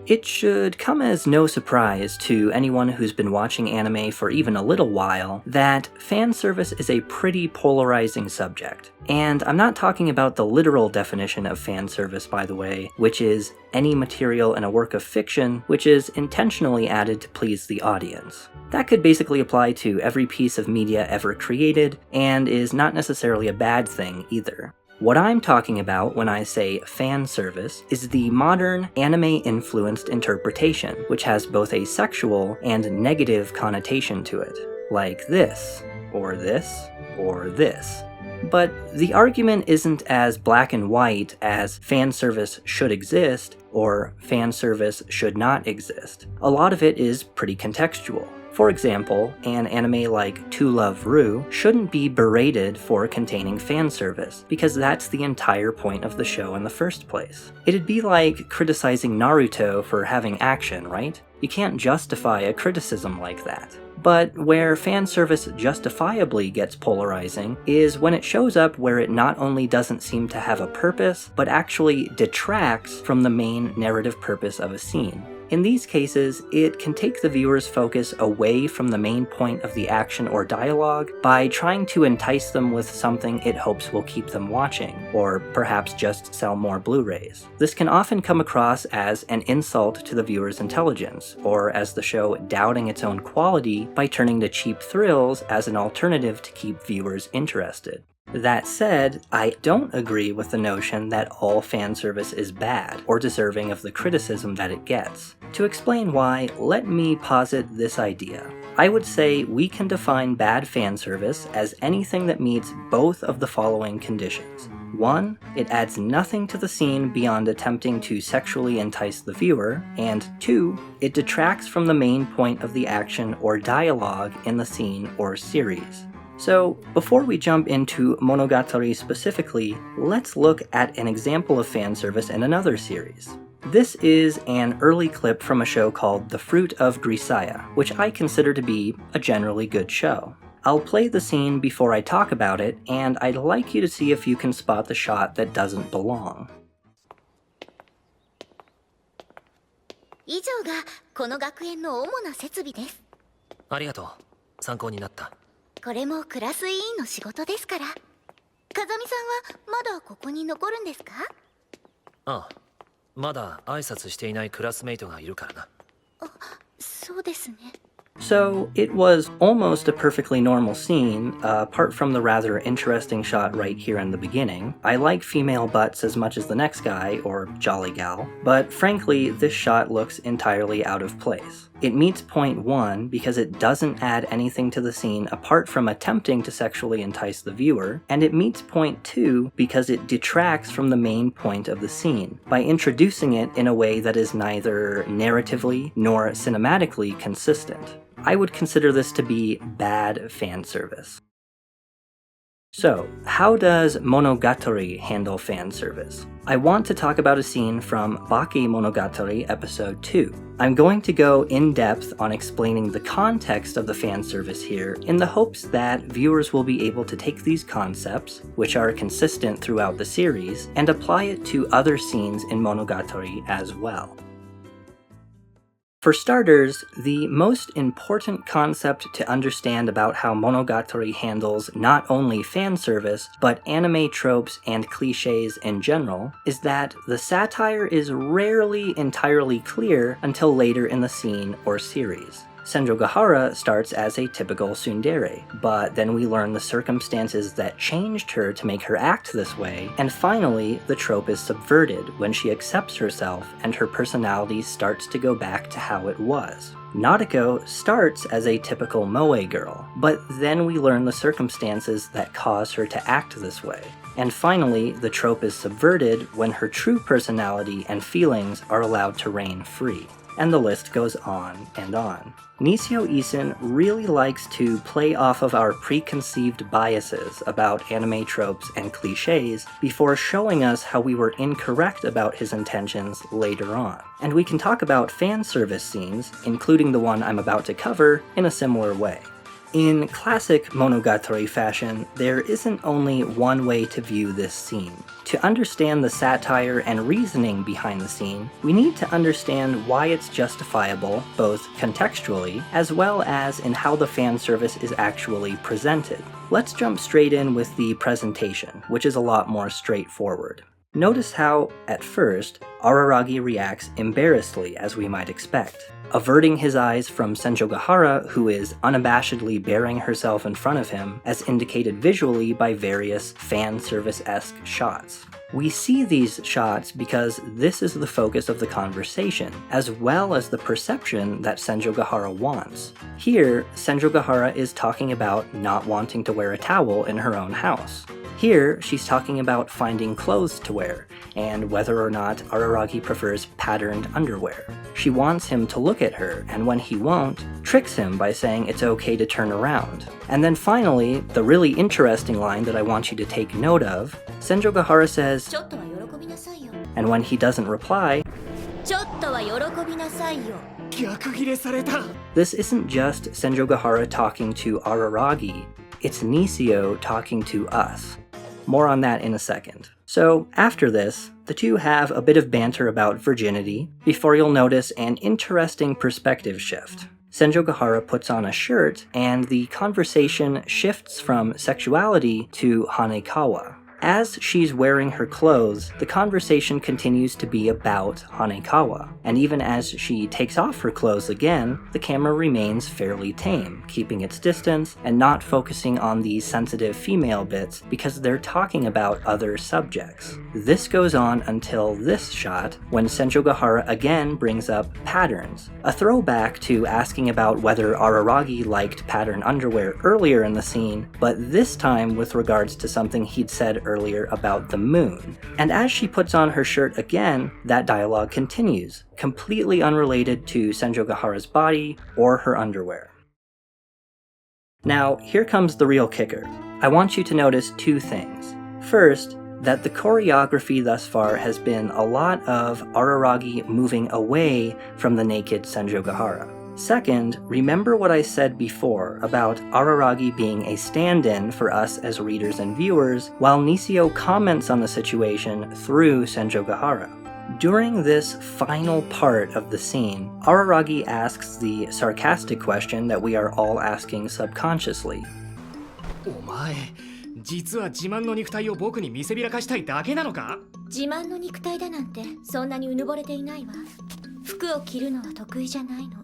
It should come as no surprise to anyone who's been watching anime for even a little while that fan service is a pretty polarizing subject. And I'm not talking about the literal definition of fan service, by the way, which is any material in a work of fiction which is intentionally added to please the audience. That could basically apply to every piece of media ever created, and is not necessarily a bad thing either. What I'm talking about when I say fan service is the modern anime-influenced interpretation, which has both a sexual and negative connotation to it, like this, or this, or this. But the argument isn't as black and white as fan service should exist or fan service should not exist. A lot of it is pretty contextual. For example, an anime like To Love Ru shouldn't be berated for containing fan service, because that's the entire point of the show in the first place. It'd be like criticizing Naruto for having action, right? You can't justify a criticism like that. But where fan service justifiably gets polarizing is when it shows up where it not only doesn't seem to have a purpose, but actually detracts from the main narrative purpose of a scene. In these cases, it can take the viewer's focus away from the main point of the action or dialogue by trying to entice them with something it hopes will keep them watching, or perhaps just sell more Blu-rays. This can often come across as an insult to the viewer's intelligence, or as the show doubting its own quality by turning to cheap thrills as an alternative to keep viewers interested. That said, I don't agree with the notion that all fan service is bad or deserving of the criticism that it gets. To explain why, let me posit this idea. I would say we can define bad fan service as anything that meets both of the following conditions. 1, it adds nothing to the scene beyond attempting to sexually entice the viewer, and 2, it detracts from the main point of the action or dialogue in the scene or series. So, before we jump into Monogatari specifically, let's look at an example of fan service in another series. This is an early clip from a show called The Fruit of Grisaia, which I consider to be a generally good show. I'll play the scene before I talk about it, and I'd like you to see if you can spot the shot that doesn't belong. 以上がこの学園の主な設備です。ありがとう。参考になった。これもクラス委員の仕事ですから。風見さんはまだここに残るんですか？ああ、まだ挨拶していないクラスメイトがいるからな。あ、そうですね。So, it was almost a perfectly normal scene, apart from the rather interesting shot right here in the beginning. I like female butts as much as the next guy, or jolly gal, but frankly, this shot looks entirely out of place. It meets point 1 because it doesn't add anything to the scene apart from attempting to sexually entice the viewer, and it meets point 2 because it detracts from the main point of the scene by introducing it in a way that is neither narratively nor cinematically consistent. I would consider this to be bad fan service. So, how does Monogatari handle fan service? I want to talk about a scene from Baki Monogatari episode 2. I'm going to go in depth on explaining the context of the fan service here in the hopes that viewers will be able to take these concepts, which are consistent throughout the series, and apply it to other scenes in Monogatari as well. For starters, the most important concept to understand about how Monogatari handles not only fan service, but anime tropes and cliches in general, is that the satire is rarely entirely clear until later in the scene or series. Senjougahara starts as a typical tsundere, but then we learn the circumstances that changed her to make her act this way, and finally, the trope is subverted when she accepts herself and her personality starts to go back to how it was. Nadeko starts as a typical moe girl, but then we learn the circumstances that cause her to act this way. And finally, the trope is subverted when her true personality and feelings are allowed to reign free. And the list goes on and on. Nisio Isin really likes to play off of our preconceived biases about anime tropes and cliches before showing us how we were incorrect about his intentions later on. And we can talk about fan service scenes, including the one I'm about to cover, in a similar way. In classic Monogatari fashion, there isn't only one way to view this scene. To understand the satire and reasoning behind the scene, we need to understand why it's justifiable, both contextually, as well as in how the fan service is actually presented. Let's jump straight in with the presentation, which is a lot more straightforward. Notice how, at first, Araragi reacts embarrassedly, as we might expect, averting his eyes from Senjougahara, who is unabashedly bearing herself in front of him, as indicated visually by various fan service-esque shots. We see these shots because this is the focus of the conversation, as well as the perception that Senjougahara wants. Here, Senjougahara is talking about not wanting to wear a towel in her own house. Here, she's talking about finding clothes to wear, and whether or not Araragi prefers patterned underwear. She wants him to look at her, and when he won't, tricks him by saying it's okay to turn around. And then finally, the really interesting line that I want you to take note of, Senjougahara says, and when he doesn't reply, this isn't just Senjougahara talking to Araragi, it's Nisio talking to us. More on that in a second. So, after this, the two have a bit of banter about virginity, before you'll notice an interesting perspective shift. Senjougahara puts on a shirt, and the conversation shifts from sexuality to Hanekawa. As she's wearing her clothes, the conversation continues to be about Hanekawa, and even as she takes off her clothes again, the camera remains fairly tame, keeping its distance and not focusing on the sensitive female bits because they're talking about other subjects. This goes on until this shot, when Senjougahara again brings up patterns, a throwback to asking about whether Araragi liked pattern underwear earlier in the scene, but this time with regards to something he'd said earlier about the moon. And as she puts on her shirt again, that dialogue continues, completely unrelated to Senjougahara's body or her underwear. Now, here comes the real kicker. I want you to notice two things. First, that the choreography thus far has been a lot of Araragi moving away from the naked Senjougahara. Second, remember what I said before about Araragi being a stand-in for us as readers and viewers, while Nisio comments on the situation through Senjougahara. During this final part of the scene, Araragi asks the sarcastic question that we are all asking subconsciously. お前、実は自慢の肉体を僕に見せびらかしたいだけなのか？自慢の肉体だなんてそんなにうぬぼれていないわ。服を着るのは得意じゃないの。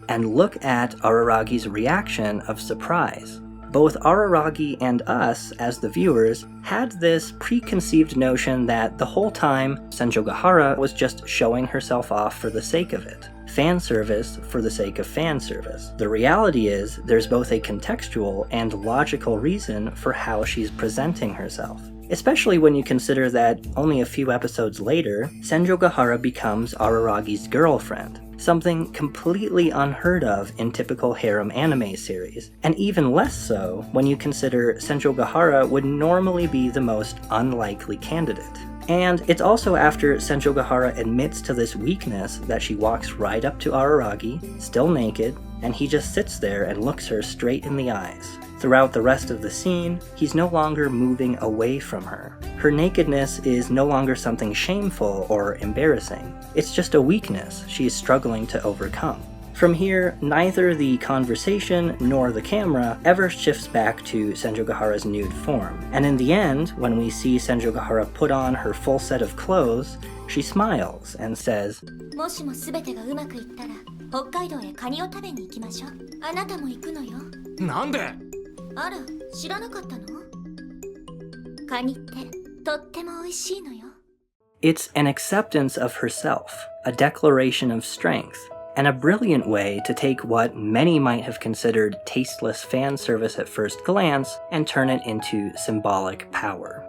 And look at Araragi's reaction of surprise. Both Araragi and us, as the viewers, had this preconceived notion that the whole time Senjougahara was just showing herself off for the sake of it. Fan service for the sake of fan service. The reality is, there's both a contextual and logical reason for how she's presenting herself. Especially when you consider that only a few episodes later, Senjougahara becomes Araragi's girlfriend, something completely unheard of in typical harem anime series, and even less so when you consider Senjougahara would normally be the most unlikely candidate. And it's also after Senjougahara admits to this weakness that she walks right up to Araragi, still naked, and he just sits there and looks her straight in the eyes. Throughout the rest of the scene, he's no longer moving away from her. Her nakedness is no longer something shameful or embarrassing. It's just a weakness she is struggling to overcome. From here, neither the conversation nor the camera ever shifts back to Senjougahara's nude form. And in the end, when we see Senjougahara put on her full set of clothes, she smiles and says, もしも全てがうまくいったら、北海道へカニを食べに行きましょう。あなたも行くのよ。なんで？あら、知らなかったの？カニってとっても美味しいのよ。It's an acceptance of herself, a declaration of strength, and a brilliant way to take what many might have considered tasteless fan service at first glance and turn it into symbolic power.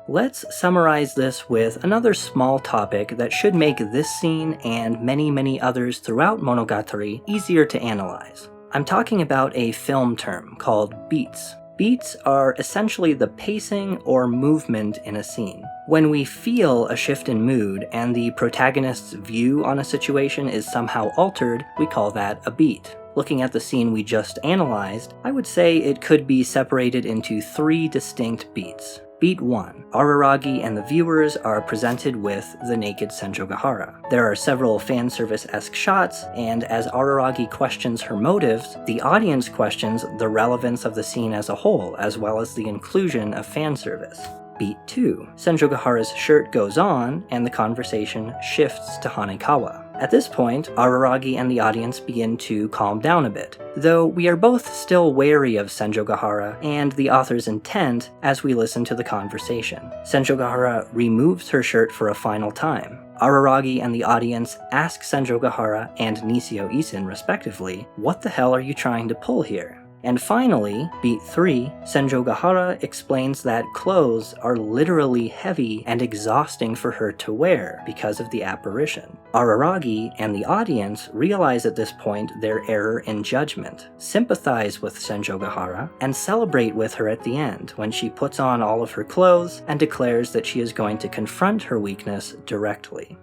Let's summarize this with another small topic that should make this scene and many others throughout Monogatari easier to analyze. I'm talking about a film term called beats. Beats are essentially the pacing or movement in a scene. When we feel a shift in mood and the protagonist's view on a situation is somehow altered, we call that a beat. Looking at the scene we just analyzed, I would say it could be separated into 3 distinct beats. Beat 1. Araragi and the viewers are presented with the naked Senjougahara. There are several fan service-esque shots, and as Araragi questions her motives, the audience questions the relevance of the scene as a whole, as well as the inclusion of fan service. Beat 2. Senjougahara's shirt goes on, and the conversation shifts to Hanekawa. At this point, Araragi and the audience begin to calm down a bit, though we are both still wary of Senjougahara and the author's intent as we listen to the conversation. Senjougahara removes her shirt for a final time. Araragi and the audience ask Senjougahara and Nisio Isin respectively, "What the hell are you trying to pull here?" And finally, Beat 3, Senjougahara explains that clothes are literally heavy and exhausting for her to wear because of the apparition. Araragi and the audience realize at this point their error in judgment, sympathize with Senjougahara, and celebrate with her at the end when she puts on all of her clothes and declares that she is going to confront her weakness directly.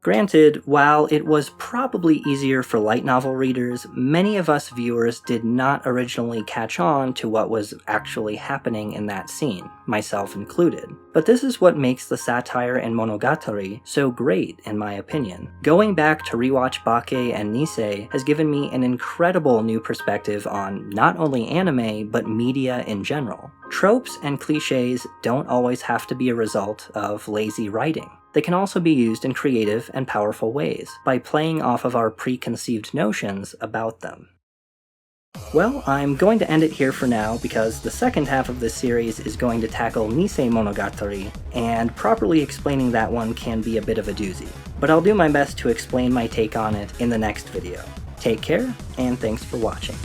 Granted, while it was probably easier for light novel readers, many of us viewers did not originally catch on to what was actually happening in that scene, myself included. But this is what makes the satire and Monogatari so great, in my opinion. Going back to rewatch Bake and Nisei has given me an incredible new perspective on not only anime, but media in general. Tropes and cliches don't always have to be a result of lazy writing. They can also be used in creative and powerful ways, by playing off of our preconceived notions about them. Well, I'm going to end it here for now because the second half of this series is going to tackle Nisei Monogatari, and properly explaining that one can be a bit of a doozy. But I'll do my best to explain my take on it in the next video. Take care, and thanks for watching.